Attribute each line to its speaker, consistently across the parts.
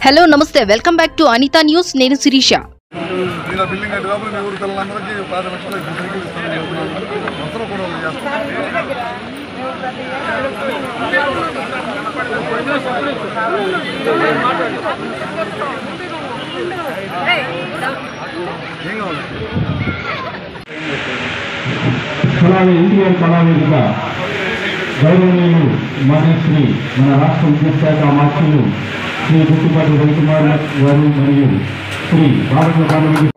Speaker 1: Hello నమస్తే welcome back to Anita news. నేను శిరీష.
Speaker 2: ఎన్టీఆర్ కళావేదిక గౌరవనీయులు మహేశ్వరి మన రాష్ట్ర విద్యాశాఖ మార్చులు శ్రీ గుట్టుపాటి రవికుమార్ గారు మరియు శ్రీ భారత
Speaker 3: బాగానే ఉంది.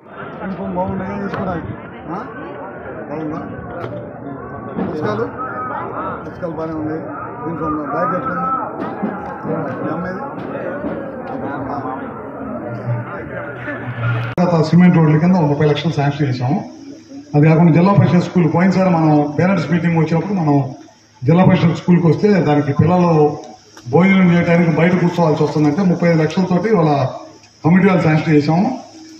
Speaker 3: దీంట్లో బ్యాగ్ ఎట్లుంది సిమెంట్ రోడ్ల కింద 30 లక్షలు శాంక్షన్ చేసాము. అది కాకుండా జిల్లా పరిషత్ స్కూల్ పోయినసారి మనం పేరెంట్స్ మీటింగ్ వచ్చినప్పుడు మనం జిల్లా పరిషత్ స్కూల్కి వస్తే దానికి పిల్లలు భోజనం చేయడానికి బయట కూర్చోవాల్సి వస్తుందంటే 35 లక్షలతోటి వాళ్ళ కమిటీ వాళ్ళు శాంక్షన్ చేసాము.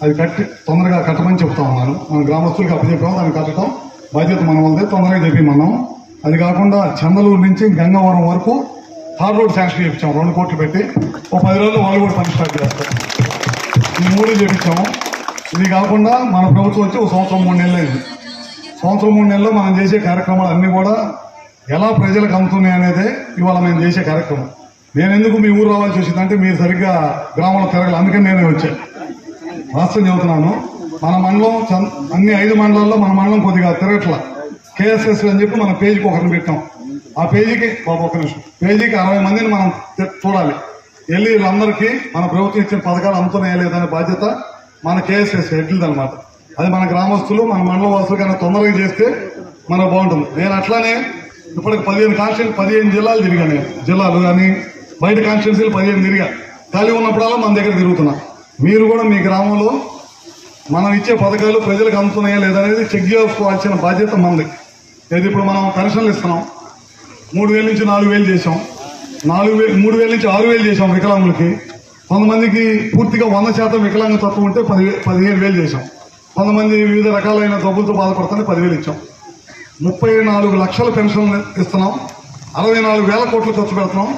Speaker 3: అది కట్టి తొందరగా కట్టమని చెప్తా ఉన్నాను. మనం గ్రామస్తులకు అప్పచెప్పాము, దాన్ని కట్టడం బాధ్యత మన వాళ్ళదే, తొందరగా చెప్పిమన్నాం. అది కాకుండా చందలూరు నుంచి గంగవరం వరకు థార్ రోడ్ శాంక్షన్ చేయించాం 2 కోట్లు పెట్టి. 10 రోజుల్లో వాళ్ళు కూడా పని స్టార్ట్ చేస్తారు. ఈ 3 చేయించాము. ఇది కాకుండా మన ప్రభుత్వం వచ్చి 1 సంవత్సరం 3 నెలలు అయింది. సంవత్సరం 3 నెలల్లో మనం చేసే కార్యక్రమాలు అన్నీ కూడా ఎలా ప్రజలకు అందుతున్నాయి అనేదే ఇవాళ మేము చేసే కార్యక్రమం. నేను ఎందుకు మీ ఊరు రావాల్సి వచ్చిందంటే మీరు సరిగ్గా గ్రామంలో తిరగాలి, అందుకని నేనే వచ్చాను. వాస్తవం చెబుతున్నాను. మన మండలం అన్ని 5 మండలాల్లో మన మండలం కొద్దిగా తిరగట్ల. కేఎస్ఎస్ అని చెప్పి మన పేజీకి ఒకరిని పెట్టాం. ఆ పేజీకి ఒక నిమిషం పేజీకి 60 మందిని మనం చూడాలి. వెళ్ళి వీళ్ళందరికీ మన ప్రభుత్వం ఇచ్చిన పథకాలు అందుతున్నాయా లేదనే బాధ్యత మన కేఎస్ఎస్ హెడ్లది అనమాట. అది మన గ్రామస్తులు మన మండల వాసులు కన్నా తొందరగా చేస్తే మనకు బాగుంటుంది. నేను అట్లానే ఇప్పటికి 15 జిల్లాలు తిరిగా. నేను జిల్లాలు కానీ బయట కాన్స్టిట్యున్సీలు 15 తిరిగా. ఖాళీ ఉన్నప్పుడల్లా మన దగ్గర తిరుగుతున్నా. మీరు కూడా మీ గ్రామంలో మనం ఇచ్చే పథకాలు ప్రజలకు అందుతున్నాయా లేదనేది చెక్ చేసుకోవాల్సిన బాధ్యత మనది. ఏది ఇప్పుడు మనం పెన్షన్లు ఇస్తున్నాం, 3000 నుంచి 4000 చేసాం, 3000 నుంచి 6000 చేసాం వికలాంగులకి. కొంతమందికి పూర్తిగా 100% వికలాంగ తత్వం ఉంటే 15,000 చేసాం. కొంతమంది వివిధ రకాలైన జబ్బులతో బాధపడుతుంటే 10,000 ఇచ్చాం. 34 లక్షల పెన్షన్లు ఇస్తున్నాం. 64,000 కోట్లు ఖర్చు పెడుతున్నాం.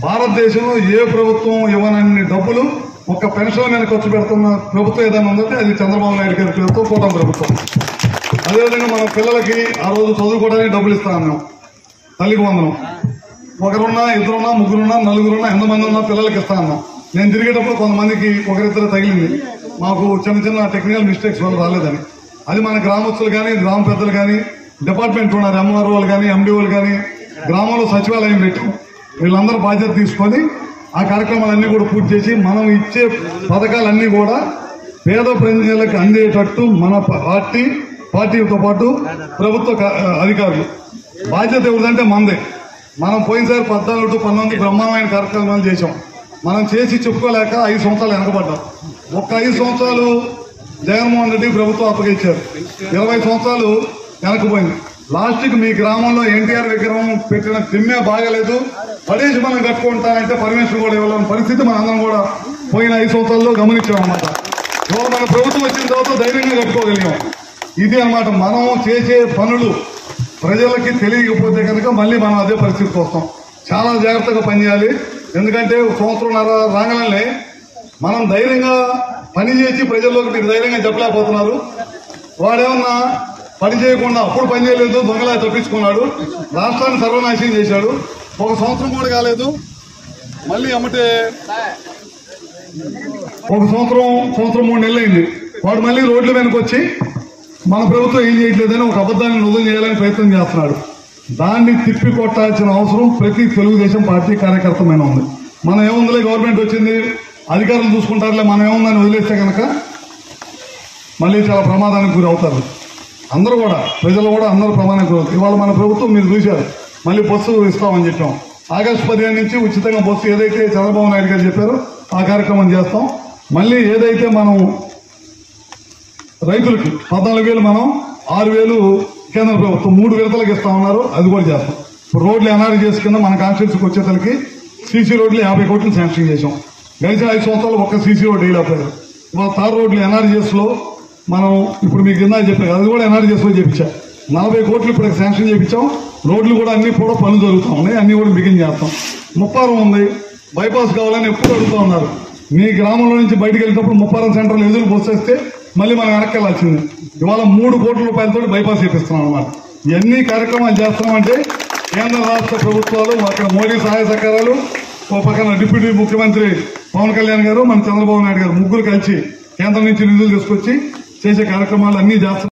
Speaker 3: భారతదేశంలో ఏ ప్రభుత్వం ఇవ్వనన్ని డబ్బులు ఒక్క పెన్షన్ మీద ఖర్చు పెడుతున్న ప్రభుత్వం ఏదైనా ఉందంటే అది చంద్రబాబు నాయుడు గారి ప్రభుత్వం, కూటమి ప్రభుత్వం. అదేవిధంగా మన పిల్లలకి ఆ రోజు చదువుకోవడానికి డబ్బులు ఇస్తా ఉన్నాం. తల్లికి వందనం. ఒకరున్నా, ఇద్దరున్నా, ముగ్గురున్నా, నలుగురున్నా, ఎంతమంది ఉన్నా పిల్లలకి ఇస్తా ఉన్నాం. నేను తిరిగేటప్పుడు కొంతమందికి ఒకరిద్దరు తగిలింది. మాకు చిన్న టెక్నికల్ మిస్టేక్స్ వల్ల రాలేదని. అది మన గ్రామస్తులు కానీ, గ్రామ పెద్దలు కానీ, డిపార్ట్మెంట్ ఉన్నారు, ఎంఆర్ఓ వాళ్ళు కానీ, ఎండిఓలు కానీ, గ్రామంలో సచివాలయం పెట్టాం. వీళ్ళందరూ బాధ్యత తీసుకొని ఆ కార్యక్రమాలన్నీ కూడా పూర్తి చేసి మనం ఇచ్చే పథకాలన్నీ కూడా పేద ప్రజలకు అందేటట్టు మన పార్టీతో పాటు ప్రభుత్వ అధికారులు బాధ్యత ఎవరిదంటే మనదే. మనం పోయినసారి 14 to 19 బ్రహ్మాండమైన కార్యక్రమాలు చేసాం. మనం చేసి చెప్పుకోలేక 5 సంవత్సరాలు వెనకబడ్డాం. 5 సంవత్సరాలు జగన్మోహన్ రెడ్డి ప్రభుత్వం అప్పగించారు. 20 సంవత్సరాలు వెనకపోయింది. లాస్ట్కి మీ గ్రామంలో ఎన్టీఆర్ విగ్రహం పెట్టిన తిమ్మే బాగలేదు, పడేసి మనం కట్టుకుంటానంటే పర్మిషన్ కూడా ఇవ్వాలని పరిస్థితి మనందరం కూడా పోయిన 5 సంవత్సరాల్లో గమనించామన్నమాట. మన ప్రభుత్వం వచ్చిన తర్వాత ధైర్యంగా కట్టుకోగలిగాం. ఇది అన్నమాట. మనం చేసే పనులు ప్రజలకి తెలియకపోతే కనుక మళ్ళీ మనం అదే పరిస్థితికి వస్తాం. చాలా జాగ్రత్తగా పనిచేయాలి. ఎందుకంటే 1 సంవత్సరంన్నర రాగానే మనం ధైర్యంగా పని చేసి ప్రజల్లోకి మీరు ధైర్యంగా చెప్పలేకపోతున్నారు. వాడేమన్నా పని చేయకుండా అప్పుడు పని చేయలేదు, దొంగలా తప్పించుకున్నాడు, రాష్ట్రాన్ని సర్వనాశనం చేశాడు. 1 సంవత్సరం కూడా కాలేదు, మళ్ళీ అమ్మటే 1 సంవత్సరం 3 నెలలు అయింది. వాడు మళ్ళీ రోడ్ల వెనక వచ్చి మన ప్రభుత్వం ఏం చేయట్లేదని ఒక అబద్ధాన్ని రుజువు చేయాలని ప్రయత్నం చేస్తున్నాడు. దాన్ని తిప్పి కొట్టాల్సిన అవసరం ప్రతి తెలుగుదేశం పార్టీ కార్యకర్త మీద ఉంది. మనం ఏముందిలే, గవర్నమెంట్ వచ్చింది, అధికారులు చూసుకుంటారులే, మనం ఏముందని వదిలేస్తే కనుక మళ్ళీ చాలా ప్రమాదానికి గురి అవుతారు. అందరూ కూడా, ప్రజలు కూడా అందరూ ప్రమాదానికి గురి అవుతారు. ఇవాళ మన ప్రభుత్వం మీరు చూశారు, మళ్ళీ బస్సు ఇస్తామని చెప్పాం. ఆగస్టు 15 నుంచి ఉచితంగా బస్సు ఏదైతే చంద్రబాబు నాయుడు గారు చెప్పారో ఆ కార్యక్రమం చేస్తాం. మళ్ళీ ఏదైతే మనం రైతులకి 14,000 మనం 6,000 కేంద్ర ప్రభుత్వం 3 విడతలకు ఇస్తా ఉన్నారు, అది కూడా చేస్తాం. ఇప్పుడు రోడ్లు ఎన్ఆర్జీ చేసుకున్న మన కాన్స్టిట్యూన్సీకి వచ్చేసరికి సీసీ రోడ్లు 50 కోట్లు శాంక్షన్ చేసాం. గడిచిన 5 సంవత్సరాలు ఒక్క సీసీ రోడ్ వేయలేకపోయారు. ఇవాళ తార్ రోడ్లు ఎన్ఆర్జీఎస్లో మనం ఇప్పుడు మీకు కింద చెప్పారు, అది కూడా ఎన్ఆర్జీఎస్లో చేయించాం. 40 కోట్లు ఇప్పుడు శాంక్షన్ చేయించాం. రోడ్లు కూడా అన్ని కూడా పనులు జరుగుతూ ఉన్నాయి, అన్ని కూడా బిగిన్ చేస్తాం. ముప్పారం ఉంది, బైపాస్ కావాలని ఎప్పుడు అడుగుతూ ఉన్నారు. మీ గ్రామంలో నుంచి బయటకు వెళ్ళేటప్పుడు ముప్పారం సెంటర్లో ఎదురు పోసేస్తే మళ్ళీ మనం వెనక్కి వెళ్ళాల్సింది. ఇవాళ 3 కోట్ల రూపాయలతో బైపాస్ చేపిస్తున్నాం అన్నమాట. ఇవన్నీ కార్యక్రమాలు చేస్తున్నామంటే కేంద్ర రాష్ట్ర ప్రభుత్వాలు, అక్కడ మోడీ సహాయ సహకారాలు, ఓ పక్కన డిప్యూటీ ముఖ్యమంత్రి పవన్ కళ్యాణ్ గారు, మన చంద్రబాబు నాయుడు గారు ముగ్గురు కలిసి కేంద్రం నుంచి నిధులు తీసుకొచ్చి చేసే కార్యక్రమాలు అన్ని చేస్తున్నారు.